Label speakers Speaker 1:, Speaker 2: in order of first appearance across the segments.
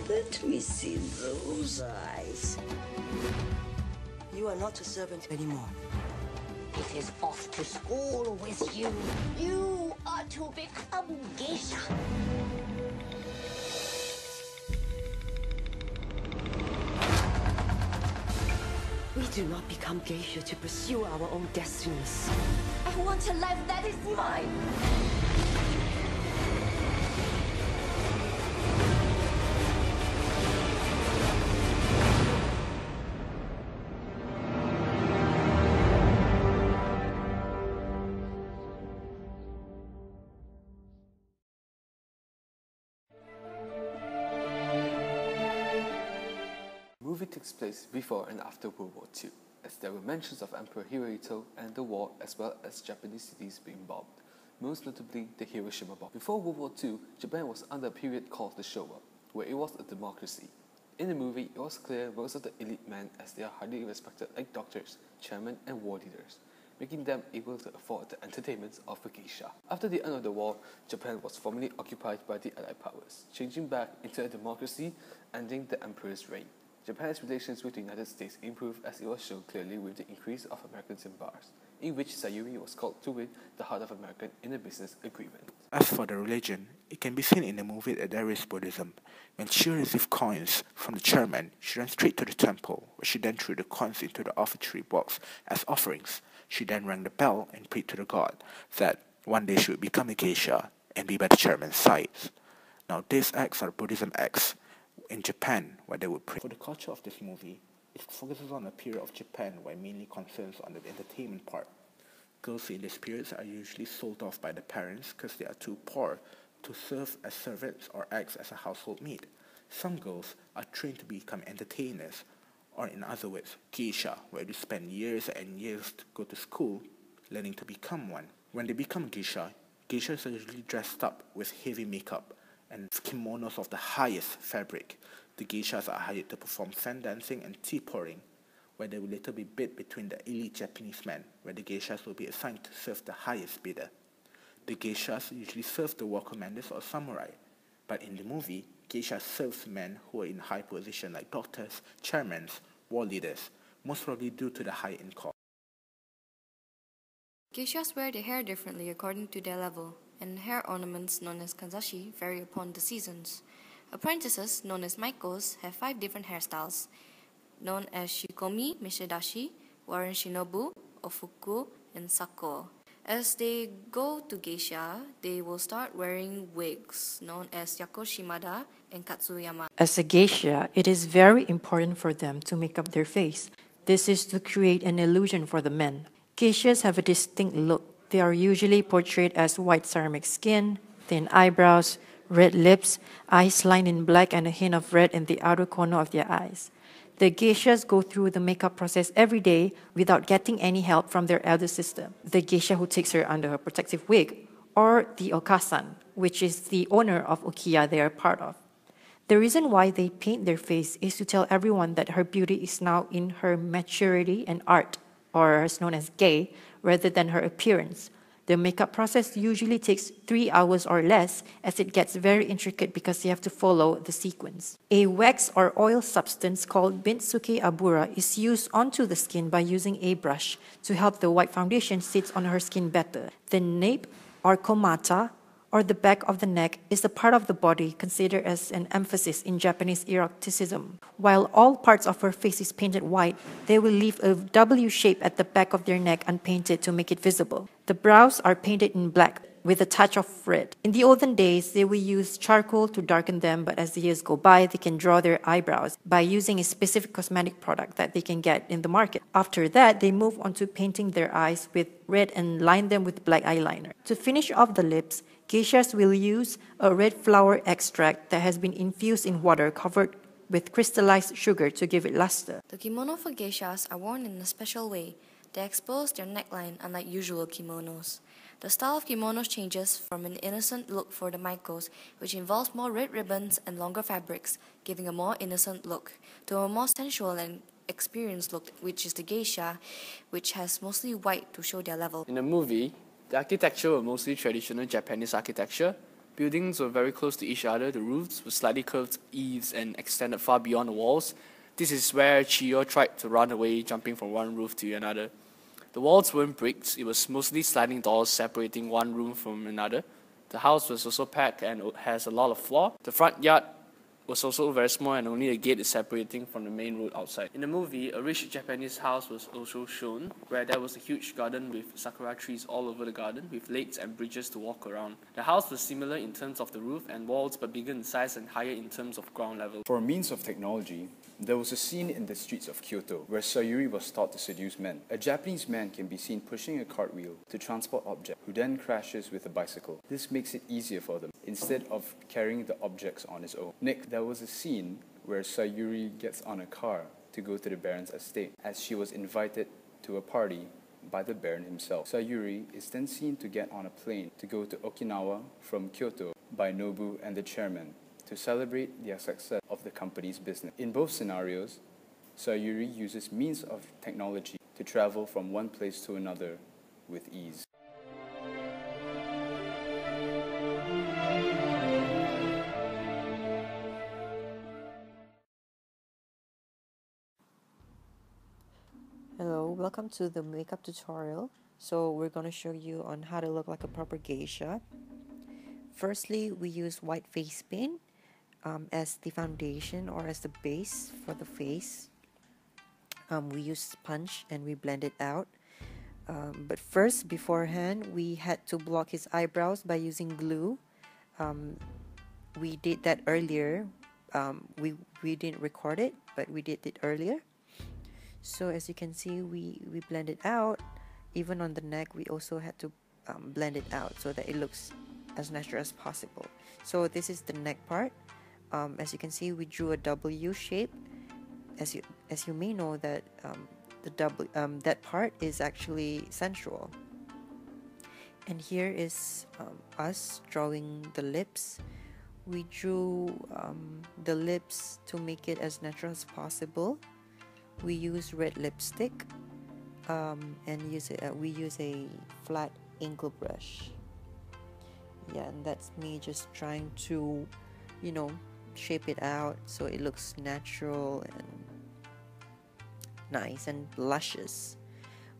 Speaker 1: Let me see those eyes.
Speaker 2: You are not a servant anymore.
Speaker 1: It is off to school with you. You are to become Geisha.
Speaker 2: We do not become geisha to pursue our own destinies.
Speaker 1: I want a life that is mine.
Speaker 3: The movie takes place before and after World War II, as there were mentions of Emperor Hirohito and the war, as well as Japanese cities being bombed, most notably the Hiroshima bomb. Before World War II, Japan was under a period called the Showa, where it was a democracy. In the movie, it was clear most of the elite men, as they are highly respected like doctors, chairmen, and war leaders, making them able to afford the entertainments of a geisha. After the end of the war, Japan was formally occupied by the Allied powers, changing back into a democracy, ending the emperor's reign. Japan's relations with the United States improved, as it was shown clearly with the increase of Americans in bars, in which Sayuri was called to win the heart of American in a business agreement.
Speaker 4: As for the religion, it can be seen in the movie that there is Buddhism. When she received coins from the chairman, she ran straight to the temple, where she then threw the coins into the offertory box as offerings. She then rang the bell and prayed to the god that one day she would become a geisha and be by the chairman's side. Now these acts are Buddhism acts in Japan, where they would pray. For the culture of this movie, it focuses on a period of Japan where mainly concerns on the entertainment part. Girls in these periods are usually sold off by the parents because they are too poor to serve as servants or act as a household maid. Some girls are trained to become entertainers, or in other words, geisha, where they spend years and years to go to school learning to become one. When they become geisha, geishas are usually dressed up with heavy makeup and kimonos of the highest fabric. The geishas are hired to perform fan dancing and tea pouring, where they will later be bid between the elite Japanese men, where the geishas will be assigned to serve the highest bidder. The geishas usually serve the war commanders or samurai, but in the movie, geisha serves men who are in high position like doctors, chairmen, war leaders, most probably due to the high income.
Speaker 5: Geishas wear their hair differently according to their level, and hair ornaments known as kanzashi vary upon the seasons. Apprentices, known as maikos, have 5 different hairstyles, known as shikomi, mishidashi, waran shinobu, ofuku, and sako. As they go to geisha, they will start wearing wigs, known as yakoshimada and katsuyama.
Speaker 6: As a geisha, it is very important for them to make up their face. This is to create an illusion for the men. Geishas have a distinct look. They are usually portrayed as white ceramic skin, thin eyebrows, red lips, eyes lined in black, and a hint of red in the outer corner of their eyes. The geishas go through the makeup process every day without getting any help from their elder sister, the geisha who takes her under her protective wig, or the okasan, which is the owner of ukiya they are part of. The reason why they paint their face is to tell everyone that her beauty is now in her maturity and art, or as known as gay, rather than her appearance. The makeup process usually takes 3 hours or less, as it gets very intricate because you have to follow the sequence. A wax or oil substance called bintsuke abura is used onto the skin by using a brush to help the white foundation sit on her skin better. The nape or komata, or the back of the neck, is the part of the body considered as an emphasis in Japanese eroticism. While all parts of her face is painted white, they will leave a W shape at the back of their neck unpainted to make it visible. The brows are painted in black with a touch of red. In the olden days, they will use charcoal to darken them, but as the years go by, they can draw their eyebrows by using a specific cosmetic product that they can get in the market. After that, they move on to painting their eyes with red and line them with black eyeliner. To finish off the lips, geishas will use a red flower extract that has been infused in water covered with crystallized sugar to give it luster.
Speaker 5: The kimono for geishas are worn in a special way. They expose their neckline unlike usual kimonos. The style of kimonos changes from an innocent look for the maikos, which involves more red ribbons and longer fabrics, giving a more innocent look, to a more sensual and experienced look, which is the geisha, which has mostly white to show their level.
Speaker 7: In the movie, the architecture was mostly traditional Japanese architecture, Buildings were very close to each other. The roofs were slightly curved eaves and extended far beyond the walls. This is where Chiyo tried to run away, jumping from one roof to another. The walls weren't bricks, it was mostly sliding doors separating one room from another. The house was also packed and has a lot of floor. The front yard was also very small and only a gate is separating from the main road outside. In the movie, a rich Japanese house was also shown, where there was a huge garden with sakura trees all over the garden, with lakes and bridges to walk around. The house was similar in terms of the roof and walls, but bigger in size and higher in terms of ground level.
Speaker 8: For means of technology, there was a scene in the streets of Kyoto where Sayuri was taught to seduce men. A Japanese man can be seen pushing a cartwheel to transport objects, who then crashes with a bicycle. This makes it easier for them, instead of carrying the objects on his own. Nick, there was a scene where Sayuri gets on a car to go to the Baron's estate, as she was invited to a party by the Baron himself. Sayuri is then seen to get on a plane to go to Okinawa from Kyoto by Nobu and the chairman, to celebrate their success of the company's business. In both scenarios, Sayuri uses means of technology to travel from one place to another with ease.
Speaker 6: Hello, welcome to the makeup tutorial. So we're going to show you on how to look like a proper geisha. Firstly, we use white face paint as the foundation or as the base for the face. We use sponge and we blend it out. But first, beforehand, we had to block his eyebrows by using glue. We did that earlier. We didn't record it, but we did it earlier. So as you can see, we blend it out. Even on the neck, we also had to blend it out so that it looks as natural as possible. So this is the neck part. As you can see, we drew a W shape. As you may know that that part is actually sensual. And here is us drawing the lips. We drew the lips to make it as natural as possible. We use red lipstick and we use a flat ink brush. Yeah, and that's me just trying to, shape it out so it looks natural and nice and luscious.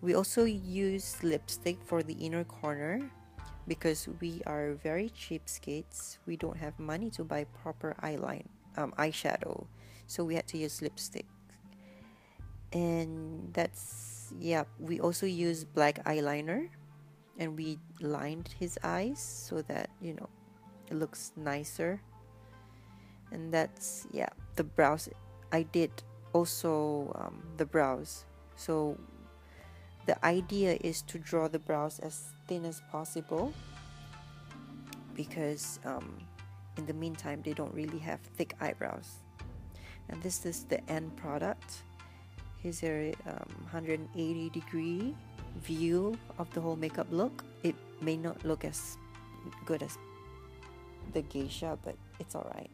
Speaker 6: We also use lipstick for the inner corner because we are very cheapskates. We don't have money to buy proper eyeshadow, so we had to use lipstick. And we also use black eyeliner, and we lined his eyes so that it looks nicer. And that's the brows. I did also the brows. So the idea is to draw the brows as thin as possible because in the meantime they don't really have thick eyebrows. And this is the end product. Here's a 180-degree view of the whole makeup look. It may not look as good as the geisha, but it's alright.